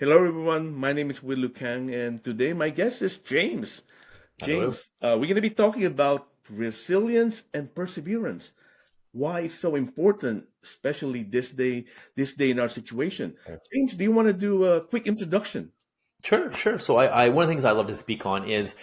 Hello, everyone. My name is Kang, and today my guest is James. Hello. James, we're going to be talking about resilience and perseverance. Why it's so important, especially this day in our situation. James, do you want to do a quick introduction? Sure. So I one of the things I love to speak on is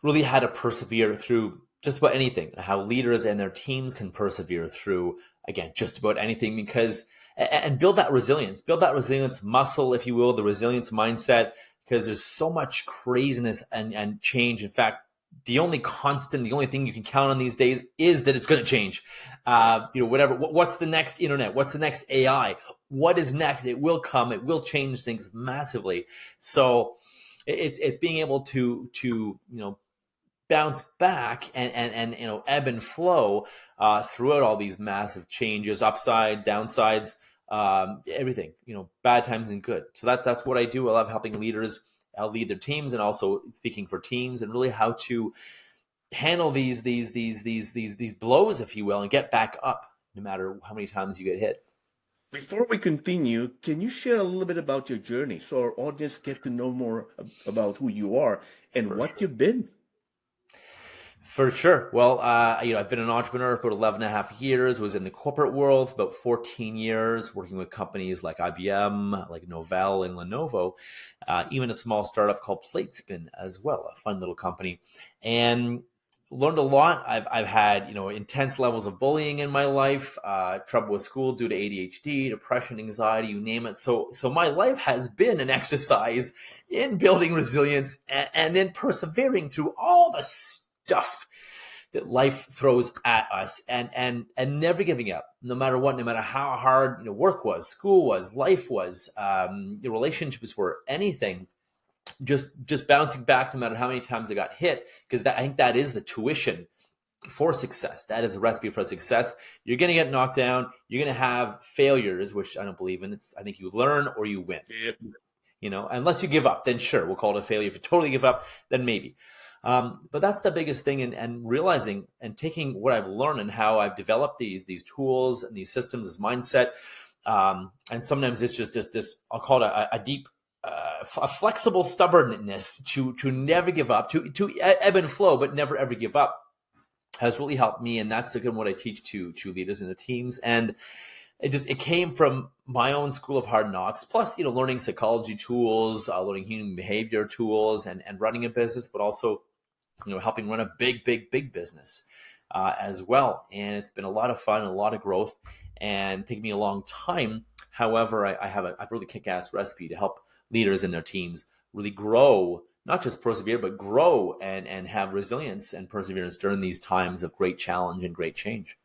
really how to persevere through just about anything, how leaders and their teams can persevere through, again, just about anything because, and build that resilience muscle, if you will, the resilience mindset, because there's so much craziness and change. In fact, the only constant, the only thing you can count on these days is that it's going to change. Whatever. What's the next internet? What's the next AI? What is next? It will come. It will change things massively. So it's being able to bounce back and ebb and flow throughout all these massive changes, upside, downsides, everything, bad times and good. So that's what I do. I love helping leaders. I'll lead their teams and also speaking for teams and really how to handle these blows, if you will, and get back up no matter how many times you get hit. Before we continue, can you share a little bit about your journey so our audience get to know more about who you are and For what sure. you've been? For sure. Well, I've been an entrepreneur for about 11 and a half years, was in the corporate world for about 14 years, working with companies like IBM, like Novell and Lenovo, even a small startup called Platespin as well, a fun little company. And learned a lot. I've had, intense levels of bullying in my life, trouble with school due to ADHD, depression, anxiety, you name it. So my life has been an exercise in building resilience and in persevering through all the stuff that life throws at us and never giving up no matter what, no matter how hard work was, school was, life was, your relationships were, anything, just bouncing back no matter how many times I got hit, because I think that is the tuition for success. That is a recipe for success. You're going to get knocked down, you're going to have failures, which I don't believe in. I think you learn or you win. Yeah. Unless you give up, then sure, we'll call it a failure. If you totally give up, then maybe. But that's the biggest thing, and realizing and taking what I've learned and how I've developed these tools and these systems, this mindset, and sometimes it's just this I'll call it a deep, a flexible stubbornness to never give up, to ebb and flow, but never ever give up, has really helped me, and that's again what I teach to leaders in the teams. And it came from my own school of hard knocks, plus learning psychology tools, learning human behavior tools, and running a business, but also helping run a big business as well. And it's been a lot of fun, a lot of growth, and taken me a long time. However, I have a really kick-ass recipe to help leaders and their teams really grow, not just persevere, but grow and have resilience and perseverance during these times of great challenge and great change.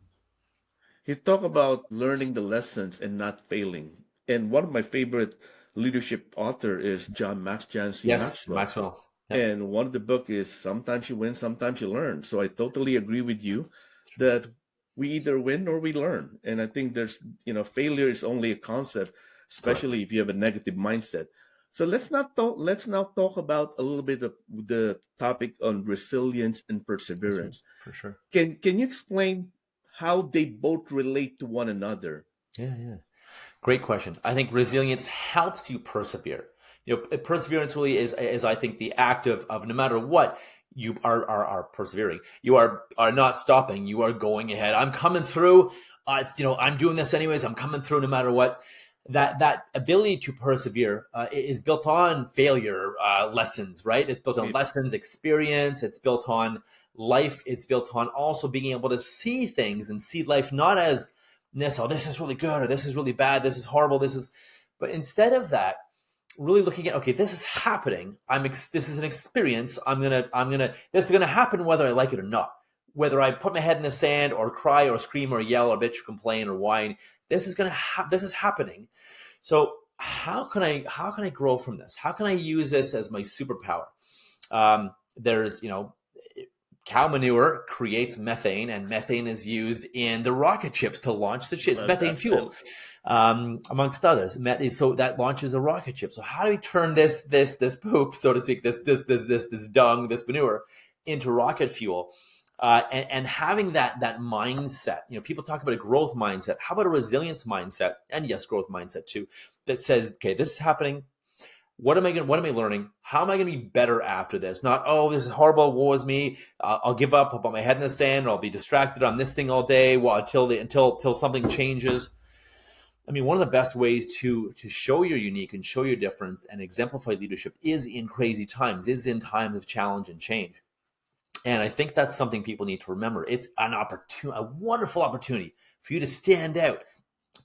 You talk about learning the lessons and not failing. And one of my favorite leadership author is John C. Yes, Maxwell. Maxwell. Yep. And one of the book is sometimes you win, sometimes you learn. So I totally agree with you that we either win or we learn. And I think failure is only a concept, Correct. especially if you have a negative mindset. So let's now talk about a little bit of the topic on resilience and That's right. perseverance. For sure. Can you explain how they both relate to one another? Yeah. Great question. I think resilience helps you persevere. Perseverance really is I think the act of no matter what you are persevering. You are not stopping. You are going ahead. I'm coming through. I'm doing this anyways. I'm coming through no matter what. That ability to persevere is built on failure lessons, right? It's built on Yeah. lessons, experience. It's built on life. It's built on also being able to see things and see life not as this, oh, this is really good, or this is really bad, this is horrible, but instead of that, really looking at, okay, this is happening. This is an experience. This is gonna happen whether I like it or not. Whether I put my head in the sand or cry or scream or yell or bitch or complain or whine, this is happening. So how can I grow from this? How can I use this as my superpower? There's cow manure creates methane, and methane is used in the rocket ships to launch the ships, methane fuel, amongst others. So that launches the rocket ship. So how do we turn this poop, so to speak, this dung, this manure, into rocket fuel? And having that mindset, people talk about a growth mindset. How about a resilience mindset? And yes, growth mindset too, that says, okay, this is happening. What am I learning? How am I going to be better after this? Not, oh, this is horrible. Woe is me. I'll give up. I'll put my head in the sand. Or I'll be distracted on this thing all day. Well, until something changes. I mean, one of the best ways to show you're unique and show your difference and exemplify leadership is in crazy times, is in times of challenge and change. And I think that's something people need to remember. It's an opportunity, a wonderful opportunity for you to stand out,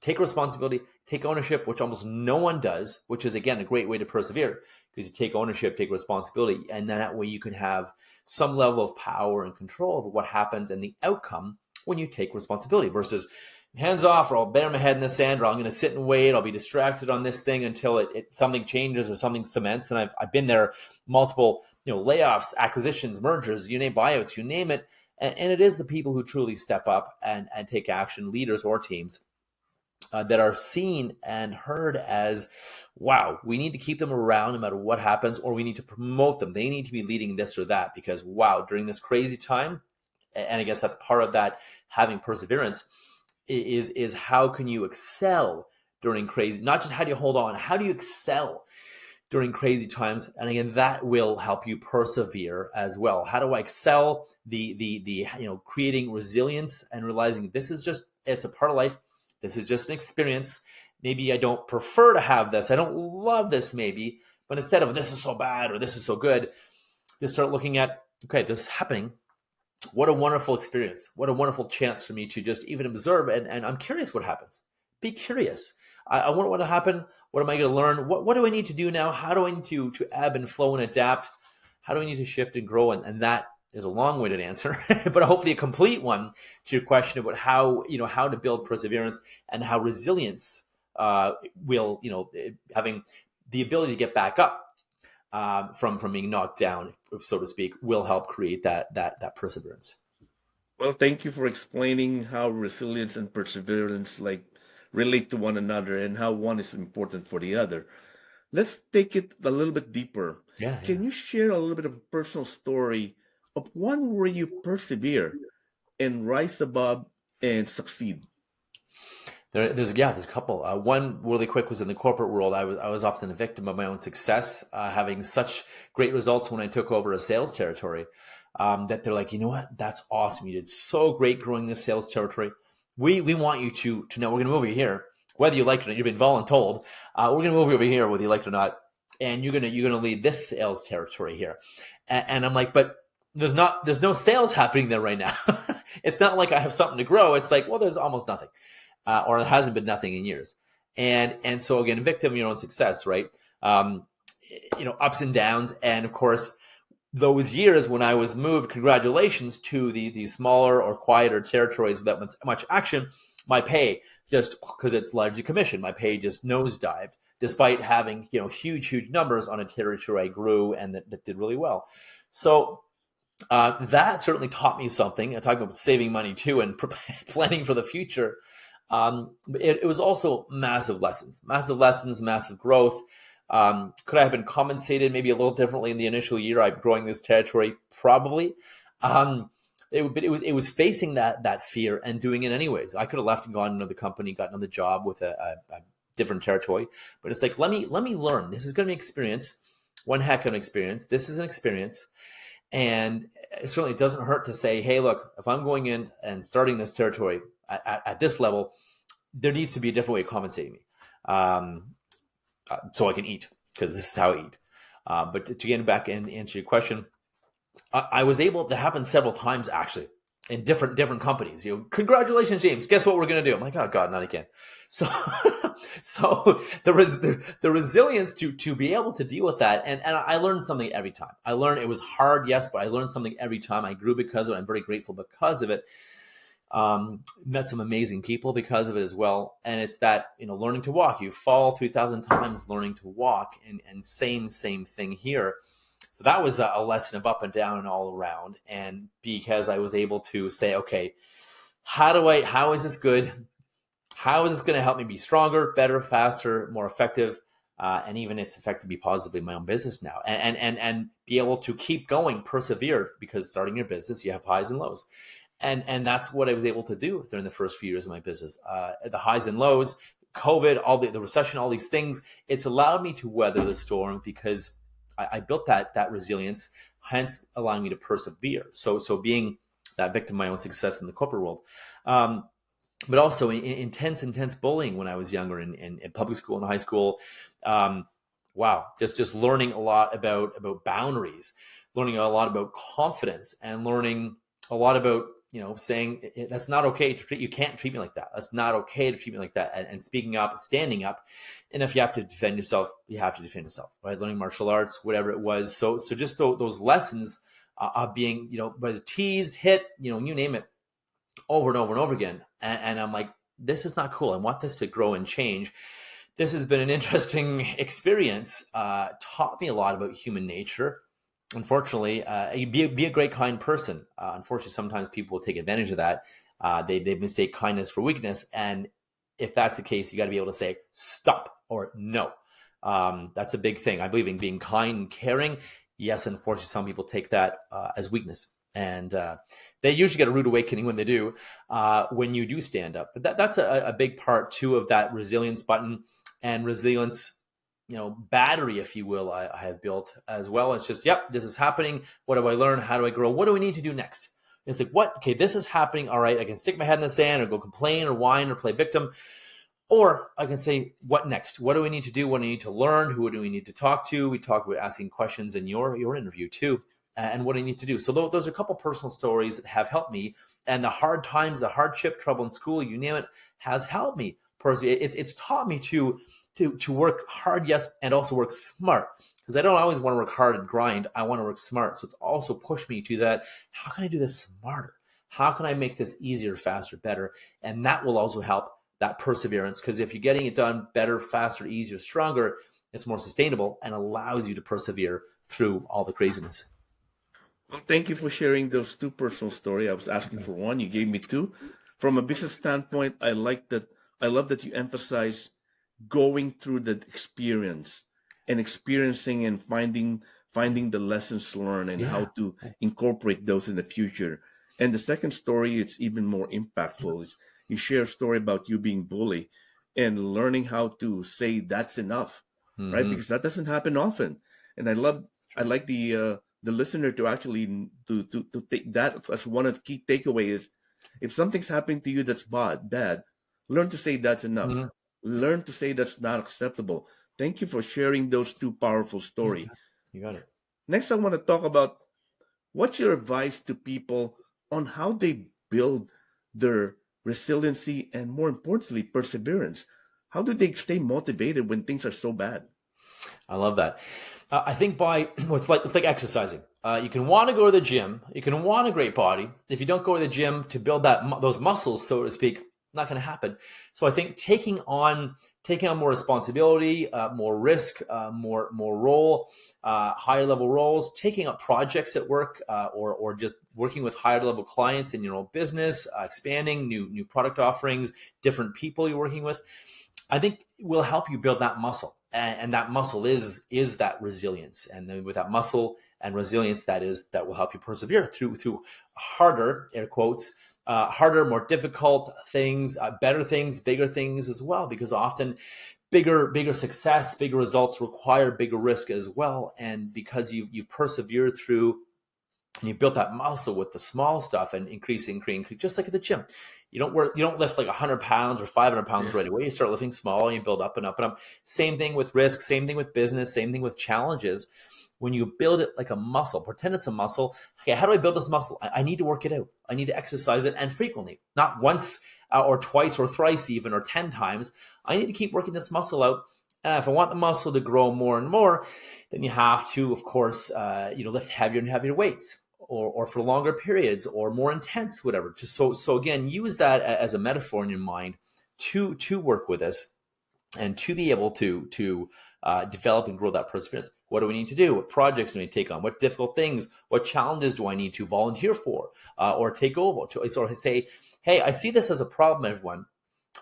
take responsibility, take ownership, which almost no one does, which is, again, a great way to persevere because you take ownership, take responsibility, and then that way you can have some level of power and control over what happens and the outcome when you take responsibility versus hands off, or I'll bury my head in the sand, or I'm going to sit and wait. I'll be distracted on this thing until something changes or something cements. And I've been there, multiple layoffs, acquisitions, mergers, you name buyouts, you name it. And it is the people who truly step up and take action, leaders or teams, that are seen and heard as, wow, we need to keep them around no matter what happens, or we need to promote them. They need to be leading this or that because, wow, during this crazy time, and I guess that's part of that having perseverance, is how can you excel during crazy, not just how do you hold on, how do you excel during crazy times? And again, that will help you persevere as well. How do I excel the creating resilience and realizing this is just, it's a part of life. This is just an experience. Maybe I don't prefer to have this. I don't love this maybe, but instead of this is so bad or this is so good, just start looking at, okay, this is happening. What a wonderful experience. What a wonderful chance for me to just even observe. And I'm curious what happens. Be curious. I wonder what will happen. What am I going to learn? What do I need to do now? How do I need to ebb and flow and adapt? How do I need to shift and grow? And that is a long-winded answer, but hopefully a complete one to your question about how to build perseverance and how resilience will, having the ability to get back up from being knocked down, so to speak, will help create that perseverance. Well, thank you for explaining how resilience and perseverance relate to one another and how one is important for the other. Let's take it a little bit deeper. Yeah, yeah. Can you share a little bit of a personal story of one where you persevere and rise above and succeed? There's a couple. One really quick was in the corporate world. I was often a victim of my own success, having such great results when I took over a sales territory. That they're like, you know what? That's awesome. You did so great growing this sales territory. We want you to know we're going to move you here, whether you like it or not. You've been voluntold. We're going to move you over here, whether you like it or not, and you're gonna lead this sales territory here. And I'm like, but there's no sales happening there right now. It's not like I have something to grow. It's like, well, there's almost nothing, or there hasn't been nothing in years. And so again, victim of your own success, right? Ups and downs, and of course, those years when I was moved, congratulations, to the smaller or quieter territories without much action, my pay, just because it's largely commission, my pay just nosedived, despite having huge numbers on a territory I grew and that did really well. So that certainly taught me something. I talked about saving money too and planning for the future. It was also massive lessons, massive growth. Could I have been compensated maybe a little differently in the initial year I'm growing this territory? Probably. It was facing that fear and doing it anyways. I could have left and gone to another company, got another job with a different territory, but it's like, let me learn. This is going to be experience, one heck of an experience. This is an experience. And it certainly doesn't hurt to say, hey, look, if I'm going in and starting this territory at this level, there needs to be a different way of compensating me. So I can eat, because this is how I eat. But to get back and answer your question, I was able to happen several times actually in different companies. Congratulations, James. Guess what we're going to do? I'm like, oh God, not again. So, so the resilience to be able to deal with that, and I learned something every time. I learned it was hard, yes, but I learned something every time. I grew because of it. I'm very grateful because of it. Met some amazing people because of it as well. And it's that, learning to walk. You fall 3,000 times learning to walk, and same thing here. So that was a lesson of up and down and all around. And because I was able to say, okay, how is this good? How is this going to help me be stronger, better, faster, more effective? And even it's affected me positively in my own business now, and be able to keep going, persevere, because starting your business, you have highs and lows. And that's what I was able to do during the first few years of my business. The highs and lows, COVID, all the recession, all these things, it's allowed me to weather the storm because I built that resilience, hence allowing me to persevere. So being that victim of my own success in the corporate world. But also intense bullying when I was younger in public school and high school. Um, wow, just learning a lot about boundaries, learning a lot about confidence, and learning a lot about saying that's not okay to treat you can't treat me like that. That's not okay to treat me like that, and speaking up, standing up, and if you have to defend yourself, you have to defend yourself, right? Learning martial arts, whatever it was. So just those lessons of being whether teased, hit, you name it, over and over and over again. And I'm like, this is not cool. I want this to grow and change. This has been an interesting experience. Taught me a lot about human nature. Unfortunately, be a great, kind person. Unfortunately, sometimes people will take advantage of that. They mistake kindness for weakness. And if that's the case, you got to be able to say stop or no. That's a big thing. I believe in being kind and caring. Yes, unfortunately, some people take that as weakness. And they usually get a rude awakening when they do, when you do stand up. But that's a big part, too, of that resilience button and resilience, battery, if you will, I have built as well. It's just, yep, this is happening. What do I learn? How do I grow? What do I need to do next? It's like, what? Okay, this is happening. All right, I can stick my head in the sand or go complain or whine or play victim. Or I can say, what next? What do we need to do? What do we need to learn? Who do we need to talk to? We talk about asking questions in your interview, too. And what I need to do. So those are a couple personal stories that have helped me. And the hard times, the hardship, trouble in school, you name it, has helped me personally. It's taught me to work hard, yes, and also work smart. Because I don't always want to work hard and grind. I want to work smart. So it's also pushed me to that. How can I do this smarter? How can I make this easier, faster, better? And that will also help that perseverance. Because if you're getting it done better, faster, easier, stronger, it's more sustainable and allows you to persevere through all the craziness. Well, thank you for sharing those two personal story. I was asking for one, you gave me two. From a business standpoint, I like that. I love that you emphasize going through the experience and experiencing and finding the lessons learned and how Yeah. to incorporate those in the future. And the second story, it's even more impactful. You share a story about you being bullied and learning how to say that's enough, right? Mm-hmm. Because that doesn't happen often. And I True. like the listener to actually to take that as one of the key takeaways. If something's happening to you that's bad, learn to say that's enough. Mm-hmm. Learn to say that's not acceptable. Thank you for sharing those two powerful stories. You got it. Next, I want to talk about what's your advice to people on how they build their resiliency and, more importantly, perseverance. How do they stay motivated when things are so bad? I love that. I think by well, it's like exercising. You can want to go to the gym. You can want a great body. If you don't go to the gym to build those muscles, so to speak, not going to happen. So I think taking on more responsibility, more risk, more role, higher level roles, taking up projects at work, or just working with higher level clients in your own business, expanding new product offerings, different people you're working with. I think will help you build that muscle, and that muscle is that resilience. And then with that muscle and resilience, that will help you persevere through harder, air quotes, harder, more difficult things, better things, bigger things as well. Because often bigger success, bigger results require bigger risk as well. And because you've persevered through and you built that muscle with the small stuff and increase, just like at the gym. You don't lift like 100 pounds or 500 pounds right away. You start lifting small and you build up and up and up. Same thing with risk, same thing with business, same thing with challenges. When you build it like a muscle, pretend it's a muscle. Okay, how do I build this muscle? I need to work it out. I need to exercise it, and frequently, not once or twice or thrice even or 10 times. I need to keep working this muscle out. If I want the muscle to grow more and more, then you have to, of course, lift heavier and heavier weights, or for longer periods, or more intense, whatever. Just so again, use that as a metaphor in your mind to work with this and to be able to develop and grow that perseverance. What do we need to do? What projects do we need to take on? What difficult things? What challenges do I need to volunteer for or take over? To sort of say, hey, I see this as a problem, everyone.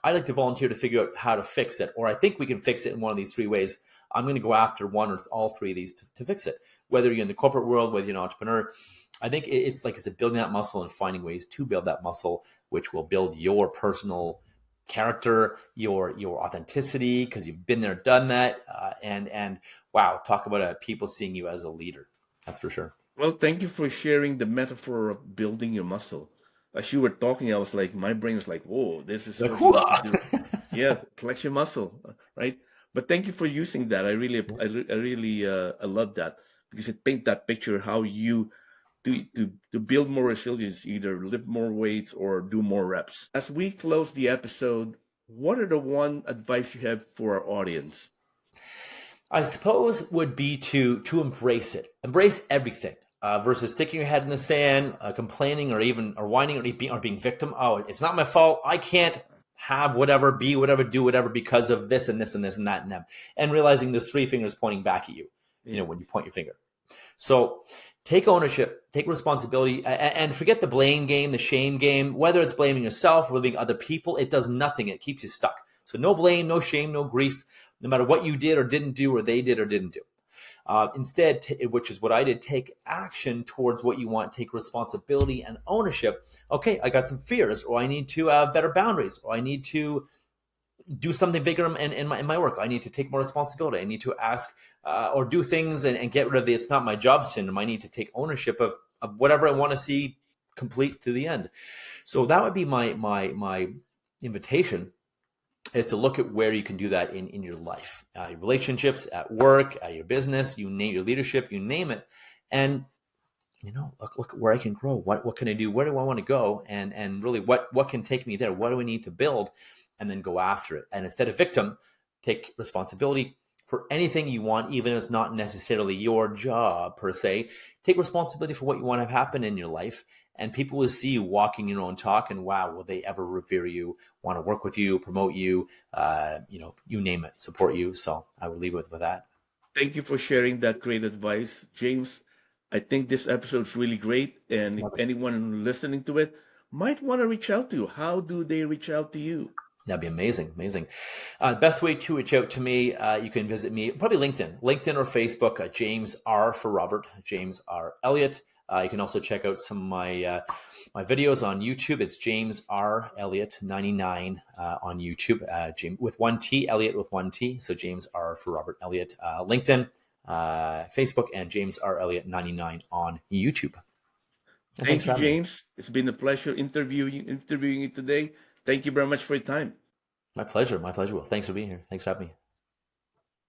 I'd like to volunteer to figure out how to fix it, or I think we can fix it in one of these three ways. I'm going to go after one or all three of these to fix it. Whether you're in the corporate world, whether you're an entrepreneur, I think it's like I said, building that muscle and finding ways to build that muscle, which will build your personal character, your authenticity, because you've been there, done that, and wow, talk about people seeing you as a leader. That's for sure. Well, thank you for sharing the metaphor of building your muscle. As you were talking, I was like, my brain was like, whoa, this is Like, what you need to whoa! do. Yeah, flex your muscle, right? But thank you for using that. I love that because it paint that picture how you to build more resilience, either lift more weights or do more reps. As we close the episode, what are the one advice you have for our audience? I suppose would be to embrace it, embrace everything, versus sticking your head in the sand, complaining, or whining, or being victim. Oh, it's not my fault. I can't have whatever, be whatever, do whatever because of this and this and this and that and them. And realizing there's three fingers pointing back at you. Yeah. When you point your finger. So take ownership, take responsibility, and forget the blame game, the shame game. Whether it's blaming yourself or blaming other people, it does nothing. It keeps you stuck. So no blame, no shame, no grief, no matter what you did or didn't do, or they did or didn't do. Instead, which is what I did, take action towards what you want, take responsibility and ownership. Okay, I got some fears, or I need to have better boundaries, or I need to do something bigger in my work. I need to take more responsibility. I need to ask or do things and get rid of the it's not my job syndrome. I need to take ownership of whatever I want to see complete to the end. So that would be my invitation, is to look at where you can do that in your life, your relationships, at work, at your business, you name your leadership, you name it. And look where I can grow. What can I do? Where do I want to go? And really, what can take me there? What do we need to build? And then go after it. And instead of victim, take responsibility for anything you want, even if it's not necessarily your job per se. Take responsibility for what you want to have happen in your life. And people will see you walking your own talk, and wow, will they ever revere you, want to work with you, promote you, you name it, support you. So I will leave it with that. Thank you for sharing that great advice, James. I think this episode is really great, and if anyone listening to it might want to reach out to you, how do they reach out to you? That'd be amazing, amazing. Best way to reach out to me, you can visit me, probably LinkedIn or Facebook, James R for Robert, James R. Elliot. You can also check out some of my videos on YouTube. It's James R. Elliot 99 on YouTube, James with one T, Elliot with one T. So James R for Robert Elliot, LinkedIn, Facebook, and James R. Elliot 99 on YouTube. And thanks Thank for you, having me. James. It's been a pleasure interviewing you today. Thank you very much for your time. My pleasure. My pleasure, Will. Thanks for being here. Thanks for having me.